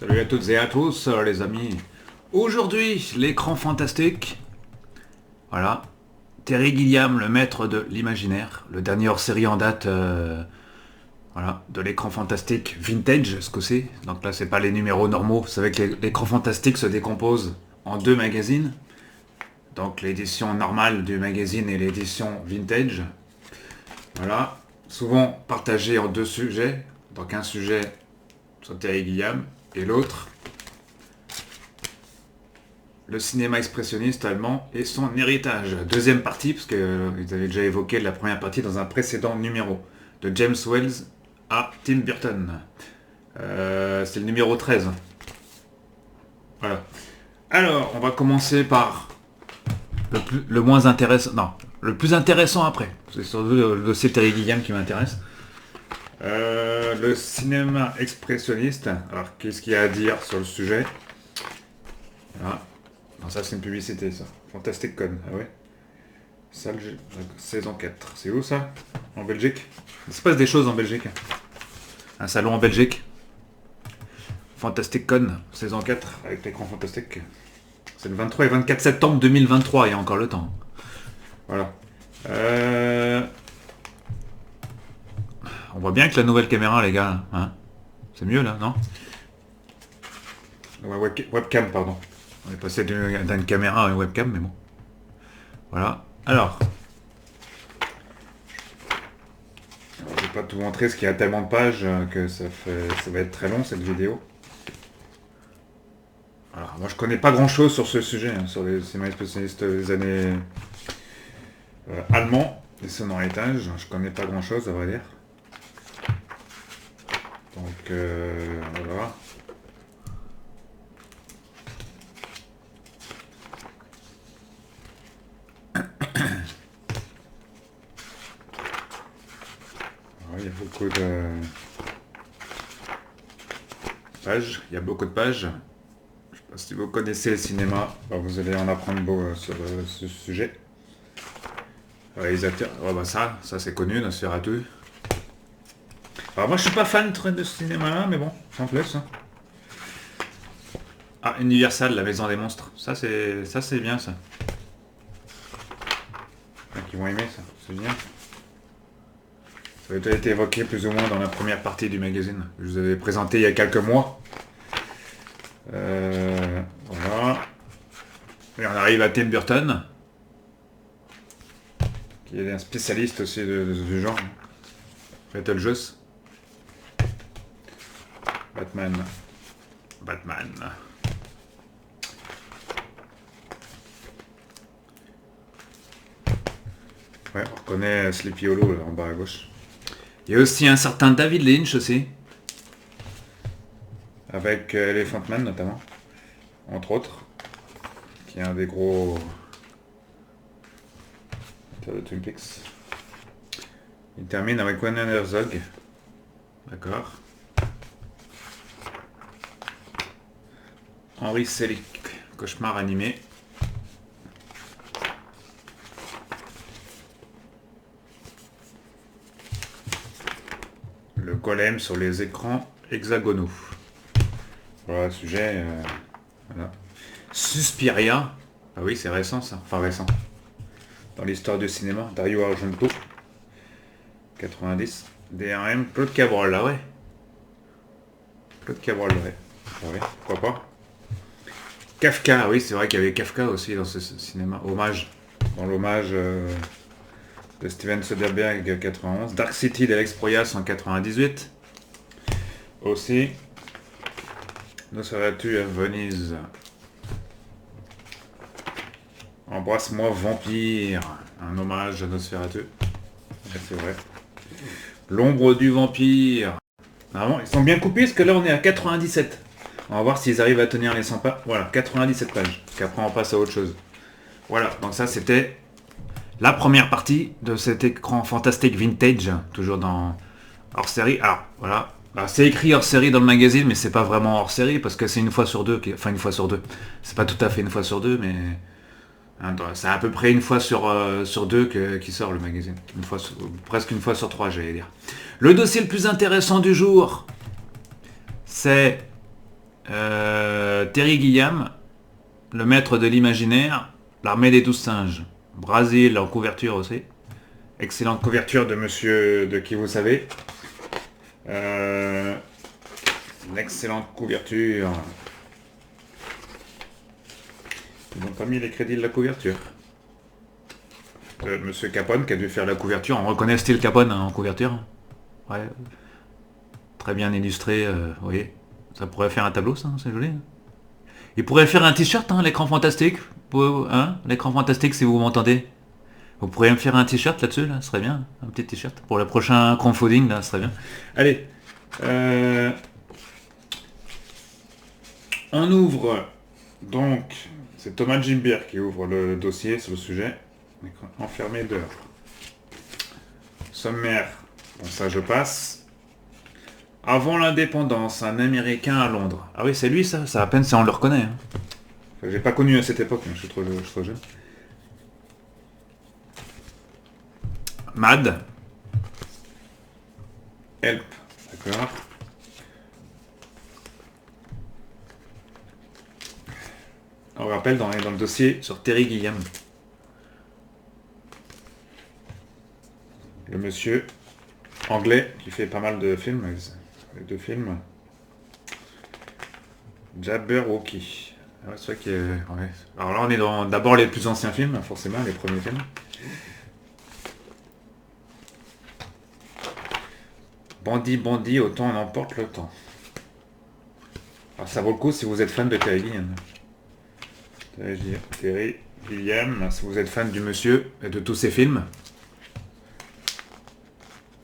Salut à toutes et à tous les amis. Aujourd'hui, l'écran fantastique. Voilà. Terry Gilliam, le maître de l'imaginaire. Le dernier hors-série en date voilà, de l'écran fantastique vintage, ce que c'est. Donc là, c'est pas les numéros normaux. Vous savez que l'écran fantastique se décompose en deux magazines. Donc l'édition normale du magazine et l'édition vintage. Voilà. Souvent partagé en deux sujets. Donc un sujet sur Terry Gilliam et l'autre le cinéma expressionniste allemand et son héritage. Deuxième partie, parce que vous avez déjà évoqué la première partie dans un précédent numéro, de James Wells à Tim Burton. C'est le numéro 13. Voilà. Alors, on va commencer par le moins intéressant. Non, le plus intéressant après. C'est surtout le dossier Terry Gilliam qui m'intéresse. Le cinéma expressionniste. Alors, qu'est-ce qu'il y a à dire sur le sujet? Voilà. Non, ça c'est une publicité, ça. Fantastic Con, ah ouais. Salle saison 4. C'est où ça? En Belgique? Il se passe des choses en Belgique. Un salon en Belgique. Fantastic Con, saison 4, avec l'écran fantastique. C'est le 23 et 24 septembre 2023, il y a encore le temps. Voilà. On voit bien que la nouvelle caméra, les gars. Hein, c'est mieux là, non? Webcam, pardon. On est passé d'une caméra à une webcam, mais bon. Voilà. Alors. Je vais pas tout montrer, parce qu'il y a tellement de pages que ça va être très long, cette vidéo. Alors, moi, je connais pas grand-chose sur ce sujet, hein, sur les cinémas spécialistes des années allemands, et son héritage. Je connais pas grand-chose, à vrai dire. Donc, voilà. Il y a beaucoup de pages. Il y a beaucoup de pages. Je ne sais pas si vous connaissez le cinéma, vous allez en apprendre beau sur ce sujet. Réalisateur. Oh, ça c'est connu, Nosferatu. Alors moi je suis pas fan de ce cinéma-là, mais bon, ça me plaît ça. Ah, Universal, la maison des monstres. Ça c'est bien ça. Ils vont aimer ça, c'est bien. Ça a déjà été évoqué plus ou moins dans la première partie du magazine. Je vous avais présenté il y a quelques mois. Voilà. Et on arrive à Tim Burton, qui est un spécialiste aussi de ce genre. Beetlejuice. Batman. Ouais, on reconnaît Sleepy Hollow là, en bas à gauche. Il y a aussi un certain David Lynch aussi. Avec Elephant Man notamment. Entre autres. Qui est un des gros de Twin Peaks. Il termine avec Werner Herzog. D'accord. Henry Selick. Cauchemar animé. Le golem sur les écrans hexagonaux. Voilà, sujet. Voilà. Suspiria. Ah oui, c'est récent ça. Enfin récent. Dans l'histoire du cinéma. Dario Argento. 90. DRM. Claude Cabrol, là ouais. Claude Cabrol, ouais. Ah ouais, pourquoi pas. Kafka, oui, c'est vrai qu'il y avait Kafka aussi dans ce cinéma. Hommage. Dans l'hommage de Steven Soderbergh 91. Dark City d'Alex Proyas en 98. Aussi. Nosferatu à Venise. Embrasse-moi vampire. Un hommage à Nosferatu. Ouais, c'est vrai. L'ombre du vampire. Normalement, ils sont bien coupés parce que là on est à 97. On va voir s'ils arrivent à tenir les 100 pages. Voilà, 97 pages. Qu'après on passe à autre chose. Voilà, donc ça c'était la première partie de cet écran fantastique vintage. Toujours dans hors série. Alors voilà. Alors, c'est écrit hors série dans le magazine, mais c'est pas vraiment hors série parce que c'est une fois sur deux. Enfin une fois sur deux. C'est pas tout à fait une fois sur deux, mais c'est à peu près une fois sur deux qui sort le magazine. Presque une fois sur trois, j'allais dire. Le dossier le plus intéressant du jour, c'est Terry Gilliam, le maître de l'imaginaire, l'armée des 12 singes. Brésil en couverture aussi. Excellente couverture de monsieur de qui vous savez. Une excellente couverture. Ils n'ont pas mis les crédits de la couverture. Monsieur Capone qui a dû faire la couverture. On reconnaît style Capone en couverture. Ouais. Très bien illustré, vous voyez. Ça pourrait faire un tableau, ça, c'est joli. Il pourrait faire un t-shirt, hein, l'écran fantastique. Hein, l'écran fantastique, si vous m'entendez. Vous pourriez me faire un t-shirt là-dessus, là, ce serait bien. Un petit t-shirt. Pour le prochain crowdfunding, là, ce serait bien. Allez. On ouvre, donc, c'est Thomas Gimbert qui ouvre le dossier sur le sujet. Enfermé dehors. Sommaire. Bon, ça, je passe. Avant l'indépendance, un Américain à Londres. Ah oui, c'est lui ça. Ça à peine si on le reconnaît. Hein. Enfin, j'ai pas connu à cette époque, mais je suis trop jeune. Mad. Help. D'accord. On rappelle dans le dossier sur Terry Gilliam. Le monsieur anglais qui fait pas mal de films. De films. Jabberwocky. Ouais, c'est vrai qu'il y a... ouais. Alors là, on est dans d'abord les plus anciens films, forcément, les premiers films. Bandit, autant on emporte le temps. Alors ça vaut le coup si vous êtes fan de Terry Gilliam. Terry Gilliam, si vous êtes fan du monsieur et de tous ses films.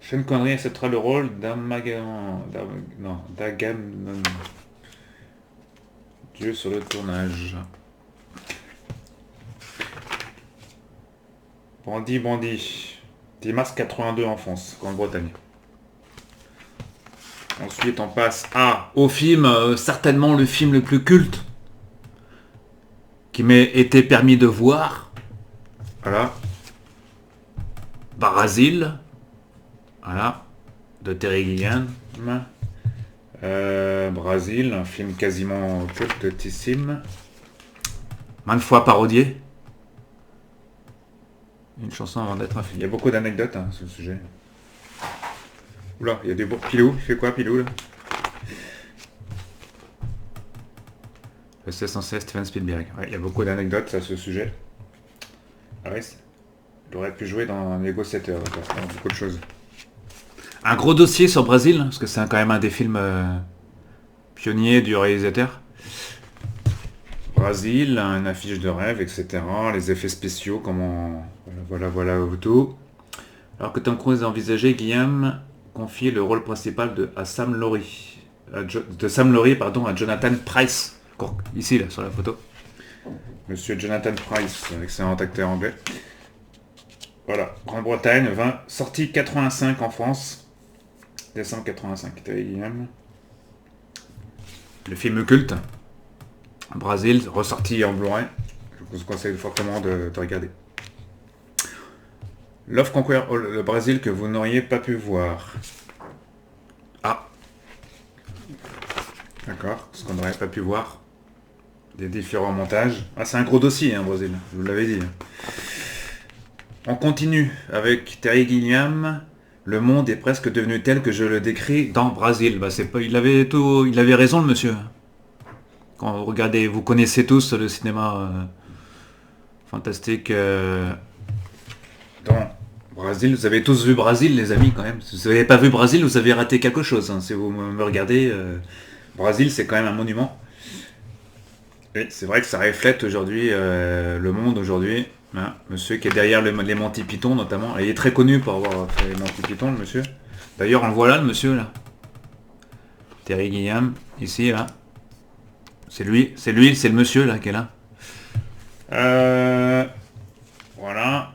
Sean Connery acceptera le rôle d'Agamemnon. Dieu sur le tournage. Bandit. 10 mars 82 en France, Grande-Bretagne. Ensuite, on passe au film, certainement le film le plus culte qui m'ait été permis de voir. Voilà. Brésil. Voilà. De Terry Gilliam. Brésil, un film quasiment cultissime. Maintes fois parodié. Une chanson avant d'être un film. Il y a beaucoup d'anecdotes sur le sujet. Oula, il y a des beaux... Pilou, il fait quoi Pilou là? C'est censé Steven Spielberg. Ouais, il y a beaucoup d'anecdotes à ce sujet. Ah ouais, il aurait pu jouer dans Lego 7 heures, dans beaucoup de choses. Un gros dossier sur Brésil, parce que c'est quand même un des films pionniers du réalisateur. Brésil, une affiche de rêve, etc. Les effets spéciaux, comment... Voilà, tout. Alors que Tom Cruise a envisagé, Guillaume confie le rôle principal à Sam Laurie. À Jonathan Pryce. Ici, là, sur la photo. Monsieur Jonathan Pryce, excellent acteur anglais. Voilà, Grande-Bretagne, sortie 85 en France. Décembre 85, Guillaume. Le film culte. Brésil, ressorti en Blu-ray. Je vous conseille fortement de regarder. Love Conquer le Brésil que vous n'auriez pas pu voir. D'accord, ce qu'on n'aurait pas pu voir. Des différents montages. C'est un gros dossier, Brésil, je vous l'avais dit. On continue avec Terry Gilliam. Le monde est presque devenu tel que je le décris dans Brésil. Il avait raison, le monsieur. Quand vous regardez, vous connaissez tous le cinéma fantastique dans Brésil. Vous avez tous vu Brésil, les amis, quand même. Si vous n'avez pas vu Brésil, vous avez raté quelque chose. Si vous me regardez, Brésil, c'est quand même un monument. Et c'est vrai que ça reflète aujourd'hui le monde aujourd'hui. Monsieur qui est derrière les Monty Python, notamment. Il est très connu pour avoir fait les Monty Python, le monsieur. D'ailleurs, on le voit là, le monsieur, là. Terry Gilliam, ici, là. C'est lui, c'est le monsieur là qui est là. Voilà.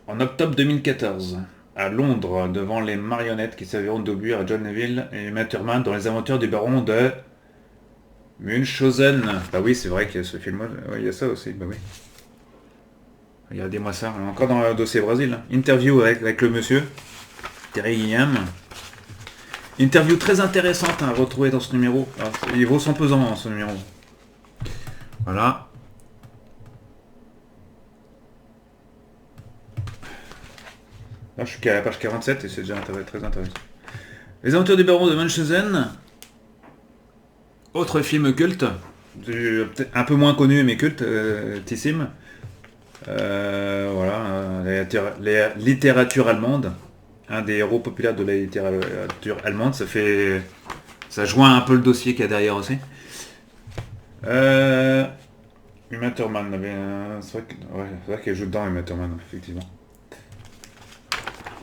En octobre 2014, à Londres, devant les marionnettes qui serviront d'obus à John Neville et Matterman dans les aventures du baron de Munchausen. Bah oui, c'est vrai qu'il y a ce film. Ouais, il y a ça aussi, bah oui. Regardez-moi ça, on est encore dans le dossier Brésil. Interview avec le monsieur, Terry Gilliam. Interview très intéressante à retrouver dans ce numéro. Alors, il vaut son pesant dans ce numéro. Voilà. Là, je suis qu'à la page 47 et c'est déjà très intéressant. Les aventures du baron de Munchausen. Autre film culte. Un peu moins connu mais culte, tissime. Voilà, la littérature allemande. Un des héros populaires de la littérature allemande. Ça joint un peu le dossier qu'il y a derrière aussi. Uma Thurman avait un... C'est vrai qu'elle joue dedans, Uma Thurman, effectivement.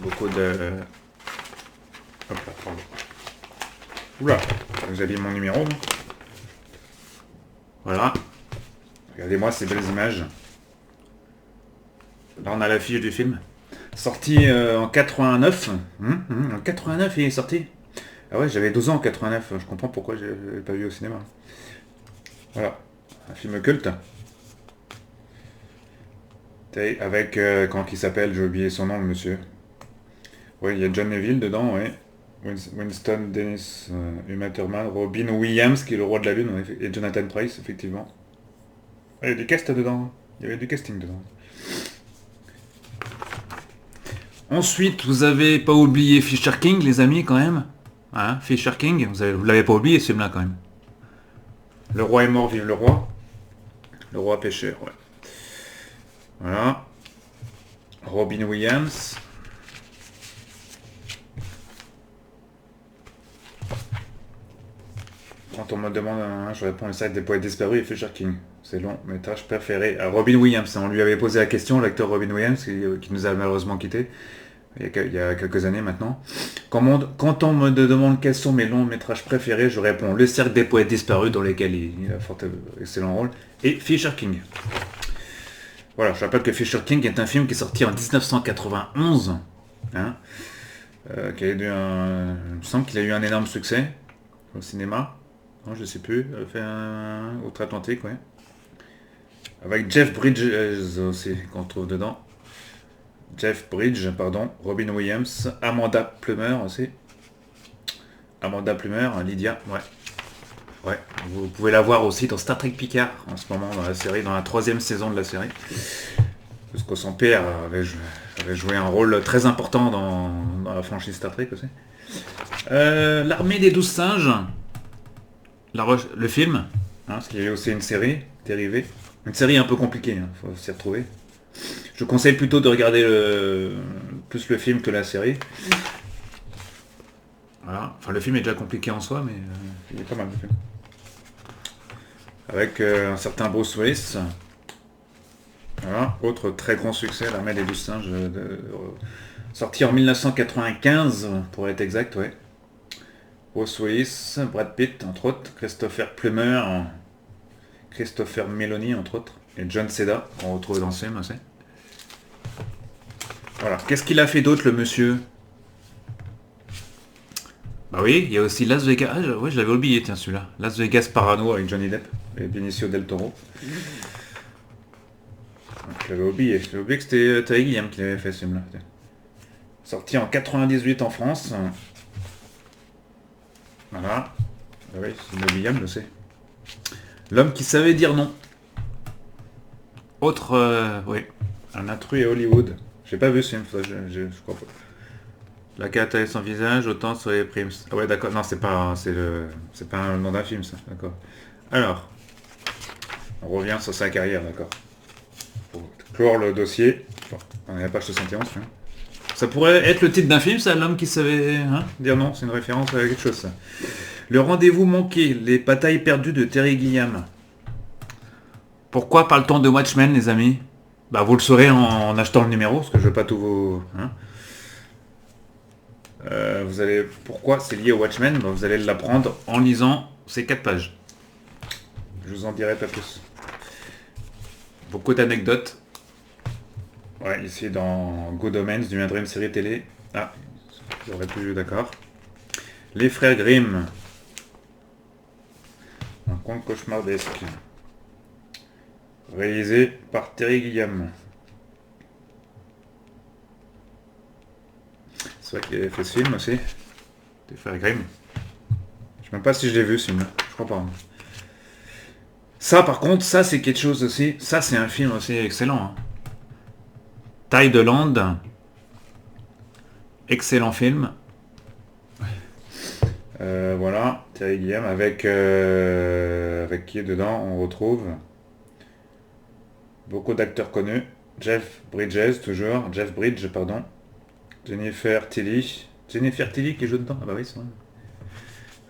Beaucoup de... Hop là, pardon. Oula, j'habille mon numéro. Voilà. Regardez-moi ces belles images. Là, on a l'affiche du film. Sorti en 89. En 89, il est sorti. Ah ouais, j'avais 12 ans en 89. Je comprends pourquoi je l'ai pas vu au cinéma. Voilà. Un film culte. Avec, comment il s'appelle, j'ai oublié son nom, le monsieur. Oui, il y a John Neville dedans, oui. Winston Dennis, Uma Thurman, Robin Williams, qui est le roi de la lune, et Jonathan Pryce, effectivement. Il y a du cast dedans. Il y avait du casting dedans. Ensuite, vous avez pas oublié Fisher King, les amis, quand même. Hein, Fisher King, vous l'avez pas oublié, ce film-là, quand même. Le roi est mort, vive le roi. Le roi pêcheur, ouais. Voilà. Robin Williams. Quand on me demande, je réponds le sac des poètes disparus et Fisher King. C'est long métrage préféré. Robin Williams, on lui avait posé la question, l'acteur Robin Williams, qui nous a malheureusement quittés il y a quelques années maintenant. Quand on me demande quels sont mes longs métrages préférés, je réponds Le Cercle des poètes disparus, dans lesquels il a un fort excellent rôle, et Fisher King. Voilà, je rappelle que Fisher King est un film qui est sorti en 1991, hein, qui a eu il me semble qu'il a eu un énorme succès au cinéma. Non, je sais plus, fait un outre-Atlantique, ouais. Avec Jeff Bridges aussi, qu'on trouve dedans. Jeff Bridges, pardon, Robin Williams, Amanda Plummer aussi. Amanda Plummer, Lydia, ouais. Ouais, vous pouvez la voir aussi dans Star Trek Picard, en ce moment, dans la série, dans la 3e saison de la série. Parce que son père avait joué un rôle très important dans la franchise Star Trek aussi. L'armée des 12 singes. Le film, hein, parce qu'il y a aussi une série dérivée. Une série un peu compliquée, hein, faut s'y retrouver. Je conseille plutôt de regarder plus le film que la série. Voilà. Enfin, le film est déjà compliqué en soi, mais il est pas mal le film. Avec un certain Bruce Willis. Voilà. Autre très grand succès, L'armée des 12 singes. Sorti en 1995, pour être exact, ouais. Bruce Willis, Brad Pitt, entre autres, Christopher Plummer, Christopher Meloni, entre autres, et John Seda, qu'on retrouve dans ce film aussi. Voilà. Qu'est-ce qu'il a fait d'autre, le monsieur? Bah oui, il y a aussi Las Vegas. Ah, ouais, je l'avais oublié, tiens, celui-là. Las Vegas Parano avec Johnny Depp et Benicio del Toro. Je l'avais oublié. J'ai oublié que c'était Terry Gilliam qui l'avait fait, ce film-là. Sorti en 98 en France. Voilà. Ah oui, c'est William, je sais. L'homme qui savait dire non. Autre, oui. Un intrus à Hollywood. J'ai pas vu ce film, ça, je crois pas. La carte sans visage, autant sur les primes. Ah ouais, d'accord. Non, c'est pas un nom d'un film, ça. D'accord. Alors, on revient sur sa carrière, d'accord. Pour clore le dossier. Bon, on est à la page 71. Hein. Ça pourrait être le titre d'un film, ça, l'homme qui savait dire non. C'est une référence à quelque chose, ça. Le rendez-vous manqué, les batailles perdues de Terry Gilliam. Pourquoi parle-t-on de Watchmen, les amis? Bah, vous le saurez en achetant le numéro, parce que je veux pas tout vous... vous allez... Pourquoi c'est lié au Watchmen? Bah, vous allez l'apprendre en lisant ces 4 pages. Je vous en dirai pas plus. Beaucoup d'anecdotes. Ouais, ici dans Good Omens, du Dream série télé. Ah, j'aurais pu... D'accord. Les frères Grimm. Un conte cauchemardesque. Réalisé par Terry Gilliam. C'est vrai qu'il avait fait ce film aussi. Des frères Grimm. Je sais même pas si je l'ai vu, ce film-là. Je crois pas. Ça, par contre, ça, c'est quelque chose aussi. Ça, c'est un film aussi excellent. Hein. Taille de Land. Excellent film. Voilà, Terry Gilliam avec qui dedans on retrouve beaucoup d'acteurs connus. Jeff Bridges, toujours. Jeff Bridges, pardon. Jennifer Tilly. Jennifer Tilly qui joue dedans. Ah bah oui, c'est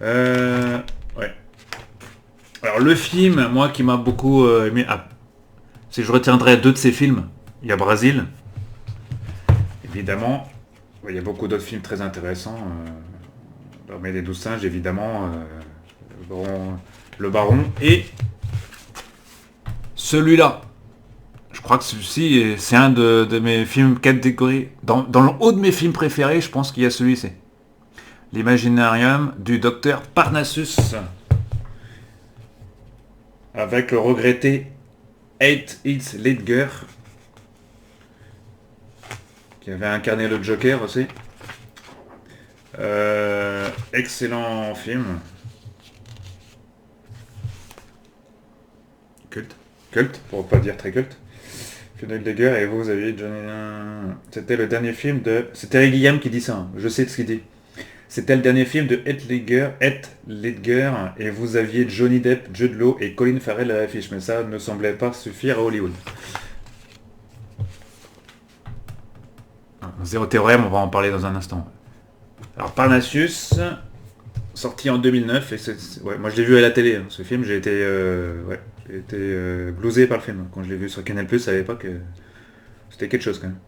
vrai. Ouais. Alors le film, moi qui m'a beaucoup aimé, si je retiendrai deux de ces films, il y a Brasil, évidemment. Il y a beaucoup d'autres films très intéressants. L'armée des 12 singes, évidemment. Le Baron. Et celui-là. Je crois que celui-ci, c'est un de mes films catégorie. Dans le haut de mes films préférés, je pense qu'il y a celui-ci. L'Imaginarium du docteur Parnassus. Avec le regretté Heath Ledger. Qui avait incarné le Joker aussi. Excellent film. Culte, pour pas dire très culte. Heath Ledger et vous aviez Johnny... C'était le dernier film de... C'est Terry Gilliam qui dit ça, hein. Je sais ce qu'il dit. C'était le dernier film de Heath Ledger et vous aviez Johnny Depp, Jude Law et Colin Farrell à l'affiche, mais ça ne semblait pas suffire à Hollywood. Zéro théorème, on va en parler dans un instant. Alors Parnassus, sorti en 2009, et ouais, moi je l'ai vu à la télé, hein, ce film, j'ai été blousé par le film. Quand je l'ai vu sur Canal+, à l'époque, c'était quelque chose quand même.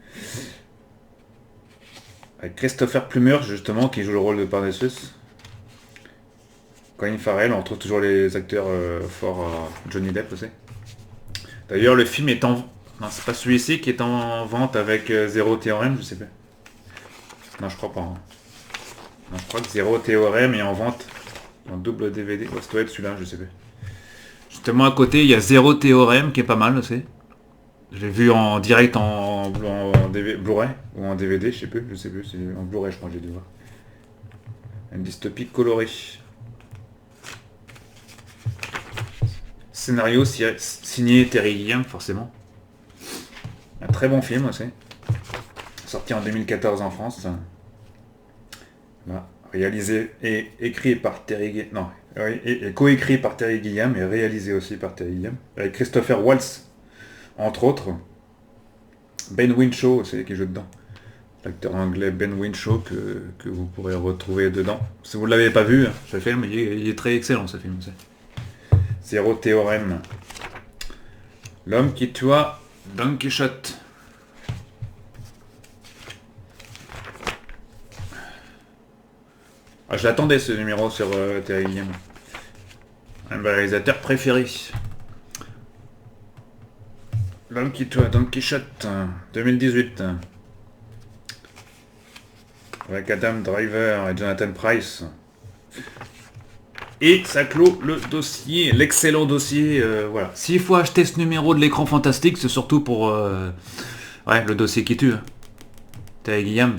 Avec Christopher Plummer, justement, qui joue le rôle de Parnassus. Colin Farrell, on retrouve toujours les acteurs forts, Johnny Depp aussi. D'ailleurs, le film est en... Non, c'est pas celui-ci qui est en vente avec Zéro Théorème, je sais pas. Non, je crois pas. Hein. Non, je crois que Zéro Théorème est en vente en double DVD. Ouais, ça doit être celui-là, je sais pas. Justement, à côté, il y a Zéro Théorème qui est pas mal aussi. Je l'ai vu en direct en Blu-ray ou en DVD, je sais plus, c'est en Blu-ray, je crois que j'ai dû voir. Une dystopie colorée. Scénario signé Terry Gilliam, forcément. Un très bon film aussi. Sorti en 2014 en France. Là, réalisé et écrit par Terry Gilliam. Non, et coécrit par Terry Gilliam et réalisé aussi par Terry Gilliam. Avec Christopher Waltz, entre autres. Ben Whishaw aussi qui joue dedans. L'acteur anglais Ben Whishaw que vous pourrez retrouver dedans. Si vous ne l'avez pas vu, ce film, il est très excellent ce film aussi. Zéro Théorème. L'homme qui tua Don Quichotte. Ah, je l'attendais ce numéro sur Terry Gilliam. Un de mes réalisateurs préférés. L'homme qui tua Don Quichotte, 2018. Avec Adam Driver et Jonathan Pryce. Et ça clôt le dossier, l'excellent dossier, voilà. S'il faut acheter ce numéro de l'écran fantastique, c'est surtout pour le dossier qui tue. Terry Gilliam.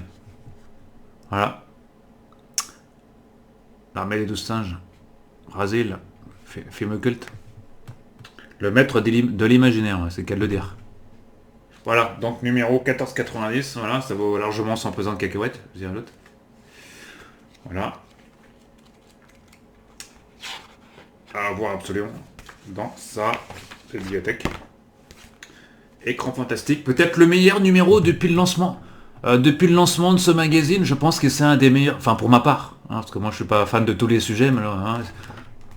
Voilà. L'armée des 12 singes. Brasil. Film culte. Le maître de l'imaginaire, c'est qu'à le dire. Voilà, donc numéro 14,90, voilà, ça vaut largement 100 pesant de cacahuètes, je dirais l'autre. Voilà. À voir absolument dans sa bibliothèque. Écran fantastique, peut-être le meilleur numéro depuis le lancement. Depuis le lancement de ce magazine, je pense que c'est un des meilleurs, enfin pour ma part, hein, parce que moi je suis pas fan de tous les sujets, mais là,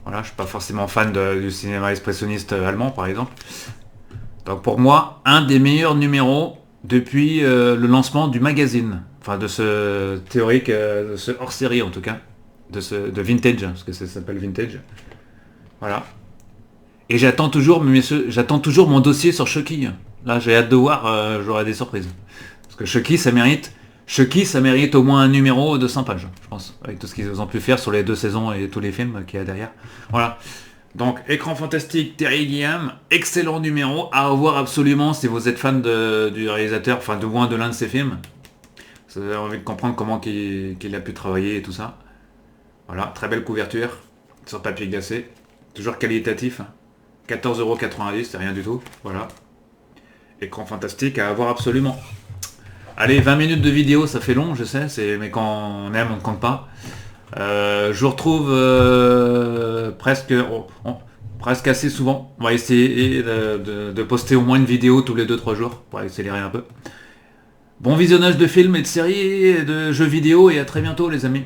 voilà, je suis pas forcément fan du cinéma expressionniste allemand par exemple. Donc pour moi, un des meilleurs numéros depuis le lancement du magazine, enfin de ce théorique, de ce hors-série en tout cas, de Vintage, parce que ça s'appelle Vintage. Voilà. Et j'attends toujours mon dossier sur Chucky. Là, j'ai hâte de voir, j'aurai des surprises. Parce que Chucky, ça mérite au moins un numéro de 100 pages, je pense, avec tout ce qu'ils ont pu faire sur les 2 saisons et tous les films qu'il y a derrière. Voilà. Donc, écran fantastique, Terry Gilliam, excellent numéro, à revoir absolument si vous êtes fan du réalisateur, enfin de moins de l'un de ses films. Vous avez envie de comprendre comment il a pu travailler et tout ça. Voilà, très belle couverture sur papier glacé. Toujours qualitatif. 14,90 €, c'est rien du tout. Voilà. Écran fantastique à avoir absolument. Allez, 20 minutes de vidéo, ça fait long, je sais, mais quand on aime, on ne compte pas. Je vous retrouve presque assez souvent. On va essayer de poster au moins une vidéo tous les 2-3 jours pour accélérer un peu. Bon visionnage de films et de séries et de jeux vidéo et à très bientôt les amis.